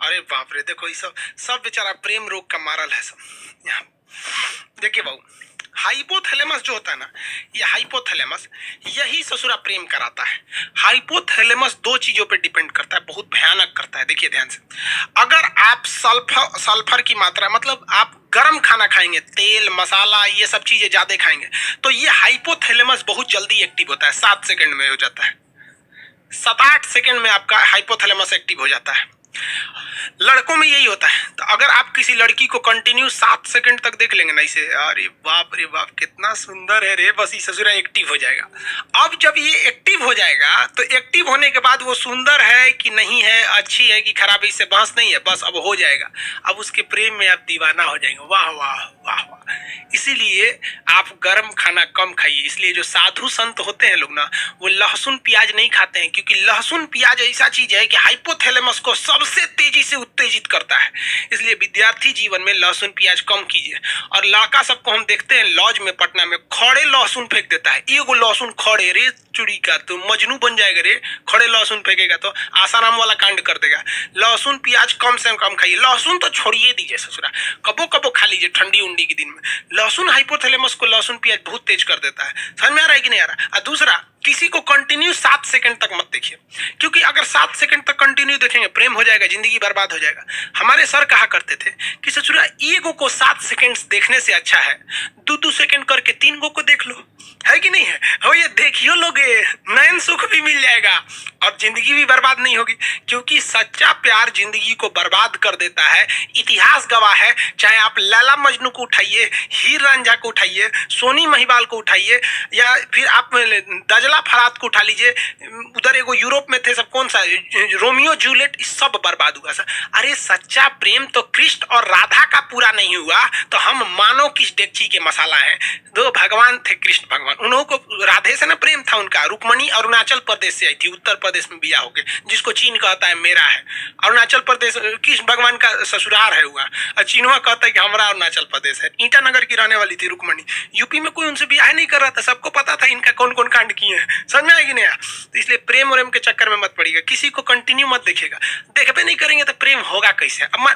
अरे बाप रे, देखो ये सब सब बेचारा प्रेम रोग का मारल है सब यहाँ। देखिए बाबू, हाइपोथैलेमस जो होता है ना, ये हाइपोथैलेमस यही ससुरा प्रेम कराता है। हाइपोथैलेमस दो चीजों पे डिपेंड करता है, बहुत भयानक करता है। देखिए ध्यान से, अगर आप सल्फर सल्फर की मात्रा, मतलब आप गर्म खाना खाएंगे, तेल मसाला ये सब चीजें ज्यादा खाएंगे, तो ये हाइपोथैलेमस बहुत जल्दी एक्टिव होता है। 7 सेकंड में हो जाता है, 7-8 सेकंड में आपका हाइपोथैलेमस एक्टिव हो जाता है। लड़कों में यही होता है। तो अगर आप किसी लड़की को कंटिन्यू 7 सेकंड तक देख लेंगे ना इसे, अरे बाप रे बाप कितना सुंदर है रे, बस ये ससुरा एक्टिव हो जाएगा। अब जब ये एक्टिव हो जाएगा तो एक्टिव होने के बाद वो सुंदर है कि नहीं है, अच्छी है कि खराब है, इससे बहस नहीं है, बस अब हो जाएगा। अब उसके प्रेम में आप दीवाना हो जाएंगे। वाह वाह वाह वाह। इसीलिए आप गर्म खाना कम खाइए। इसलिए जो साधु संत होते हैं लोग ना, वो लहसुन प्याज नहीं खाते हैं, क्योंकि लहसुन प्याज ऐसा चीज है कि हाइपोथैलेमस को सबसे तेजी से उत्तेजित करता है। इसलिए विद्यार्थी जीवन में लहसुन प्याज कम कीजिए। और लड़का सबको हम देखते हैं लॉज में, पटना में खड़े लहसुन फेंक देता है। एगो लहसुन खड़े, रे चुड़ी का तो मजनू बन जाएगा रे, खड़े लहसुन फेंकेगा तो आसाराम वाला कांड कर देगा। लहसुन प्याज कम से कम खाइए। लहसुन तो छोड़िए दीजिए ससुरा, कबो कबो खा लीजिए ठंडी उंडी के दिन में। लहसुन हाइपोथैलेमस को लहसुन प्याज बहुत तेज कर देता है। समझ में आ रहा है कि नहीं आ रहा? और दूसरा, किसी को कंटिन्यू 7 सेकंड तक मत देखिए, क्योंकि अगर 7 सेकंड तक कंटिन्यू देखेंगे प्रेम हो जाएगा, जिंदगी बर्बाद हो जाएगा। हमारे सर कहा करते थे कि ससुरा ईगो को 7 सेकंड देखने से अच्छा है 2-2 सेकंड करके 3 गो को देख लो, है कि नहीं है? हो, ये देखियो लोगे, नयन सुख भी मिल जाएगा और जिंदगी भी बर्बाद नहीं होगी। क्योंकि सच्चा प्यार जिंदगी को बर्बाद कर देता है। इतिहास गवाह है। चाहे आप लैला मजनू को उठाइए, हीर रांझा को उठाइए, सोनी महिबाल को उठाइए, या फिर आप दजला फरात को उठा लीजिए। उधर एगो यूरोप में थे सब, कौन सा, रोमियो जूलियट, सब बर्बाद हुआ सर। अरे सच्चा प्रेम तो कृष्ण और राधा का पूरा नहीं हुआ तो हम मानो किस डेगची के मसाला हैं। दो भगवान थे, कृष्ण भगवान, उन्हों को राधे से ना प्रेम था उनका। रुक्मणी अरुणाचल प्रदेश से आई थी, उत्तर प्रदेश में बिया होके, जिसको चीन कहता है मेरा है। अरुणाचल प्रदेश कृष्ण भगवान का ससुराल है हुआ, और चीनवा कहता है कि हमारा अरुणाचल प्रदेश है। ईटानगर की रहने वाली थी रुक्मणी। यूपी में कोई उनसे बियाह नहीं कर रहा था, सबको पता था इनका कौन कौन कांड किए हैं। समझ में आएगी नहीं? तो इसलिए प्रेम और के चक्कर में मत पड़िएगा। किसी को कंटिन्यू मत देखिएगा, देखबे नहीं करेंगे तो प्रेम होगा कैसे? अब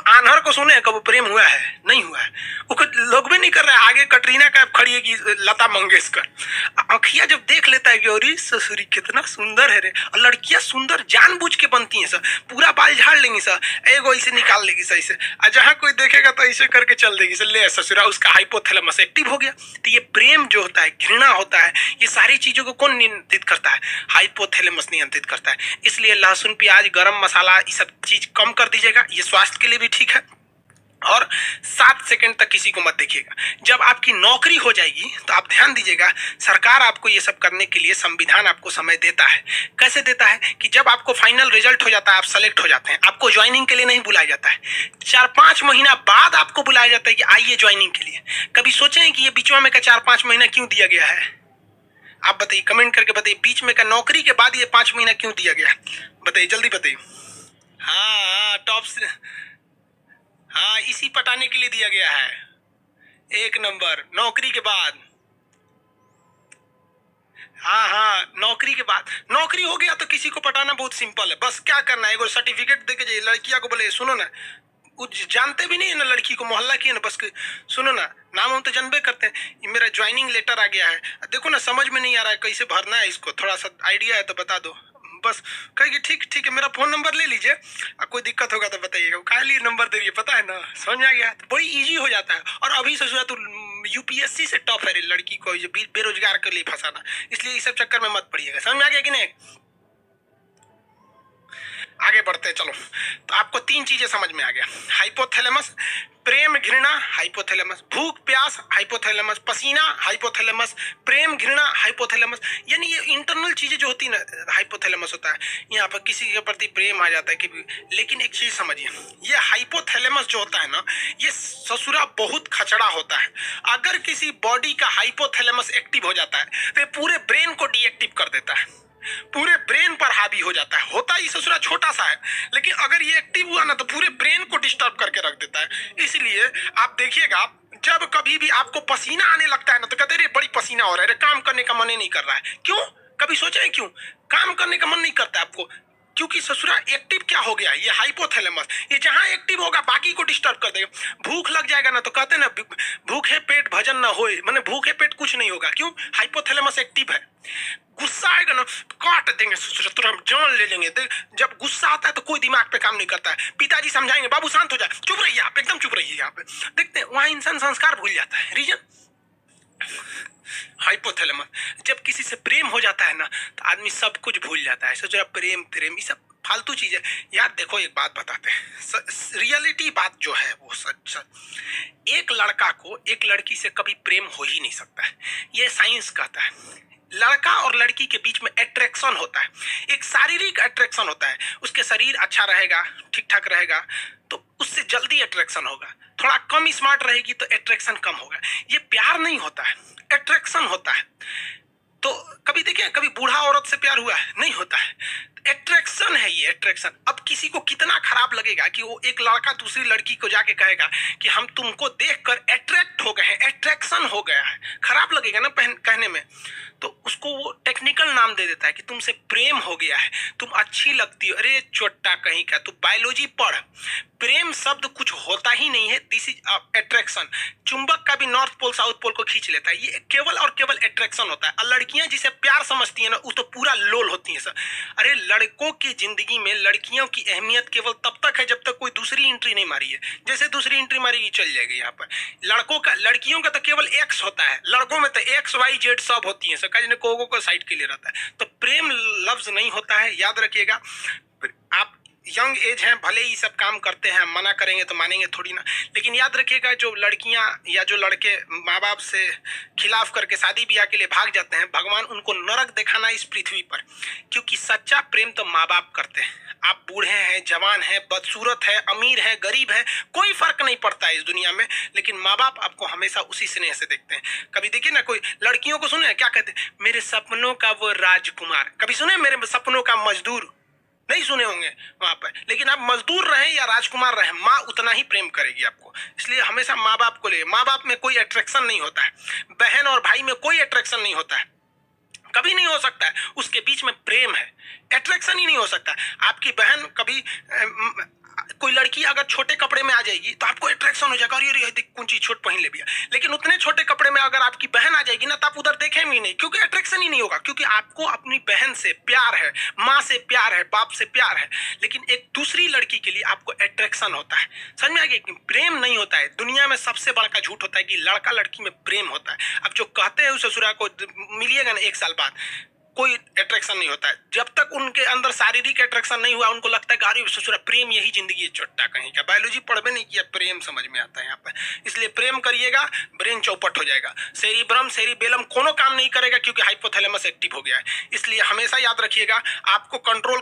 आन्हर को सुने कब प्रेम हुआ है? नहीं हुआ है। वो लोग भी नहीं कर रहे। आगे कटरीना कैफ खड़ी है कि लता मंगेशकर। अखिया जब देख लेता है कि अरे ससुरी कितना सुंदर है रे, और लड़कियां सुंदर जानबूझ के बनती हैं सर, पूरा बाल झाड़ लेंगी सर, एगो ऐसे निकाल लेगी सर ऐसे, और जहां कोई देखेगा तो ऐसे करके चल देगी सर, ले ससुरा उसका हाइपोथैलेमस एक्टिव हो गया। तो ये प्रेम जो होता है, घृणा होता है, ये सारी चीजों को कौन नियंत्रित करता है? हाइपोथैलेमस नियंत्रित करता है। इसलिए लहसुन प्याज गरम मसाला ये सब चीज कम कर दीजिएगा, ये स्वास्थ्य के लिए भी ठीक है। और 7 सेकंड तक किसी को मत देखिएगा। जब आपकी नौकरी हो जाएगी तो आप ध्यान दीजिएगा, सरकार आपको ये सब करने के लिए, संविधान आपको समय देता है। कैसे देता है? कि जब आपको फाइनल रिजल्ट हो जाता है, आप सेलेक्ट हो जाते हैं, आपको ज्वाइनिंग के लिए नहीं बुलाया जाता है, 4-5 महीना बाद आपको बुलाया जाता है कि आइए ज्वाइनिंग के लिए। कभी सोचे हैं कि ये बीच में का 4-5 महीना क्यों दिया गया है? आप बताइए, कमेंट करके बताइए, बीच में का नौकरी के बाद ये 5 महीना क्यों दिया गया? बताइए, जल्दी बताइए। हाँ, टॉप से, हाँ, इसी पटाने के लिए दिया गया है। 1 नंबर नौकरी के बाद। हाँ हाँ, नौकरी के बाद। नौकरी हो गया तो किसी को पटाना बहुत सिंपल है। बस क्या करना है, एगो सर्टिफिकेट देके जाइए, लड़किया को बोले सुनो ना, जानते भी नहीं है ना लड़की को, मोहल्ला की है ना, बस सुनो ना, नाम हम तो जानबे करते हैं, ये मेरा ज्वाइनिंग लेटर आ गया है, देखो ना समझ में नहीं आ रहा है कैसे भरना है इसको, थोड़ा सा आइडिया है तो बता दो। बस कहेगी ठीक ठीक है, मेरा फोन नंबर ले लीजिए, कोई दिक्कत होगा तो बताइएगा। काहे लिए नंबर दे रही है, पता है ना? समझ में आ गया? तो बड़ी इजी हो जाता है। और अभी सोचा तो यूपीएससी से टफ है रे लड़की को बेरोजगार के लिए फंसाना। इसलिए इस सब चक्कर में मत पड़िएगा। समझ में आ गया कि नहीं? आगे बढ़ते हैं, चलो। तो आपको 3 चीजें समझ में आ गया। हाइपोथैलेमस, प्रेम घृणा, हाइपोथैलेमस, भूख प्यास, हाइपोथैलेमस, पसीना, हाइपोथैलेमस, प्रेम घृणा, हाइपोथैलेमस। यानी ये इंटरनल चीजें जो होती है ना, हाइपोथैलेमस होता है। यहाँ पर किसी के प्रति प्रेम आ जाता है कि, लेकिन एक चीज समझिए, ये हाइपोथैलेमस जो होता है ना, ये ससुरा बहुत खचड़ा होता है। अगर किसी बॉडी का हाइपोथैलेमस एक्टिव हो जाता है तो पूरे ब्रेन को डीएक्टिव कर देता है, पूरे ब्रेन पर हावी हो जाता है। होता ही ससुरा छोटा सा है, लेकिन अगर ये एक्टिव हुआ ना तो पूरे ब्रेन को डिस्टर्ब करके रख देता है। इसलिए आप देखिएगा, जब कभी भी आपको पसीना आने लगता है ना तो कहते रे बड़ी पसीना हो रहा है, काम करने का मन ही नहीं कर रहा है। क्यों? कभी सोचे हैं क्यों काम करने का मन नहीं करता आपको? क्योंकि ससुरा एक्टिव क्या हो गया, ये हाइपोथैलेमस, ये जहां एक्टिव होगा बाकी को डिस्टर्ब कर देगा। भूख लग जाएगा ना तो कहते हैं ना भूखे पेट भजन ना होए, माने भूखे पेट कुछ नहीं होगा। क्यों? हाइपोथैलेमस एक्टिव है। गुस्सा आएगा ना काट देंगे ससुरा, तुरंत हम जान ले लेंगे। जब गुस्सा आता है तो कोई दिमाग पे काम नहीं करता है। पिताजी समझाएंगे बाबू शांत हो जाए, चुप रहिए आप, एकदम चुप रहिए। यहाँ पे देखते हैं वहां इंसान संस्कार भूल जाता है। Region hypothalamus. जब किसी से प्रेम हो जाता है ना तो आदमी सब कुछ भूल जाता है। सोचो प्रेम प्रेम ये सब फालतू चीज है यार। देखो एक बात बताते हैं, रियलिटी बात जो है वो सच। एक लड़का को एक लड़की से कभी प्रेम हो ही नहीं सकता है, ये साइंस कहता है। लड़का और लड़की के बीच में अट्रैक्शन होता है, एक शारीरिक अट्रैक्शन होता है। उसके शरीर अच्छा रहेगा, ठीक ठाक रहेगा तो उससे जल्दी अट्रैक्शन होगा। थोड़ा कम स्मार्ट रहेगी तो अट्रैक्शन कम होगा। ये प्यार नहीं होता है, अट्रैक्शन होता है। तो कभी देखिए, कभी बूढ़ा औरत से प्यार हुआ है? नहीं होता है। अट्रैक्शन है ये, अट्रैक्शन। अब किसी को कितना खराब लगेगा कि वो एक लड़का दूसरी लड़की को जाके कहेगा कि हम तुमको देखकर अट्रैक्ट हो गए हैं, अट्रैक्शन हो गया है। खराब लगेगा ना कहने में। तो उसको वो टेक्निकल नाम दे देता है कि तुमसे प्रेम हो गया है, तुम अच्छी लगती हो। अरे चोट्टा कहीं का, तू बायोलॉजी पढ़। प्रेम शब्द कुछ होता ही नहीं है, दिस इज अट्रैक्शन। चुंबक का भी नॉर्थ पोल साउथ पोल को खींच लेता है, ये केवल और केवल अट्रैक्शन होता है। और लड़कियां जिसे प्यार समझती है ना वो तो पूरा लोल होती है सर। अरे लड़कों की जिंदगी में लड़कियों की अहमियत केवल तब तक है जब तक कोई दूसरी एंट्री नहीं मारी है। जैसे दूसरी एंट्री मारेगी चल जाएगी। यहाँ पर लड़कियों का तो केवल एक्स होता है, लड़कों में तो एक्स वाई जेड सब होती है। को साइड के लिए रहता है। तो प्रेम लफ्ज नहीं होता है, याद रखिएगा। आप यंग एज हैं, भले ही सब काम करते हैं, मना करेंगे तो मानेंगे थोड़ी ना। लेकिन याद रखिएगा जो लड़कियां या जो लड़के माँ बाप से खिलाफ करके शादी ब्याह के लिए भाग जाते हैं, भगवान उनको नरक दिखाना इस पृथ्वी पर। क्योंकि सच्चा प्रेम तो माँ बाप करते हैं। आप बूढ़े हैं, जवान हैं, बदसूरत है, अमीर है, गरीब है, कोई फर्क नहीं पड़ता है इस दुनिया में। लेकिन माँ बाप आपको हमेशा उसी स्नेह से देखते हैं। कभी देखिए ना, कोई लड़कियों को सुने क्या कहते हैं, मेरे सपनों का वो राजकुमार। कभी सुने मेरे सपनों का मजदूर? नहीं सुने होंगे वहां पर। लेकिन आप मजदूर रहें या राजकुमार रहें, माँ उतना ही प्रेम करेगी आपको। इसलिए हमेशा माँ बाप को ले। माँ बाप में कोई अट्रैक्शन नहीं होता है, बहन और भाई में कोई अट्रैक्शन नहीं होता है, कभी नहीं हो सकता है। उसके बीच में प्रेम है, अट्रैक्शन ही नहीं हो सकता। आपकी बहन कभी कोई लड़की अगर छोटे कपड़े में आ जाएगी तो आपको अट्रैक्शन हो जाएगा, अरे देख कौन चीज छोट पहन ले भैया। लेकिन उतने छोटे कपड़े में अगर आपकी बहन आ जाएगी ना तो आप उधर देखेंगे ही नहीं, क्योंकि अट्रैक्शन ही नहीं होगा। क्योंकि आपको अपनी बहन से प्यार है, माँ से प्यार है, बाप से प्यार है। लेकिन एक दूसरी लड़की के लिए आपको अट्रैक्शन होता है। समझ में आ गया? प्रेम नहीं होता है। दुनिया में सबसे बड़ा झूठ होता है कि लड़का लड़की में प्रेम होता है। अब जो कहते हैं उस ससुरा को मिलिएगा ना 1 साल बाद, कोई अट्रैक्शन नहीं होता है। जब तक उनके अंदर शारीरिक अट्रैक्शन नहीं हुआ, उनको लगता है कि अरे ससुरा प्रेम यही जिंदगी है। चोट्टा कहीं का, बायोलॉजी पढ़वे नहीं किया, प्रेम समझ में आता है यहाँ पर। इसलिए प्रेम करिएगा, ब्रेन चौपट हो जाएगा। सेरिब्रम सेरिबेलम कोनो काम नहीं करेगा, क्योंकि हाइपोथैलेमस एक्टिव हो गया है। इसलिए हमेशा याद रखिएगा, आपको कंट्रोल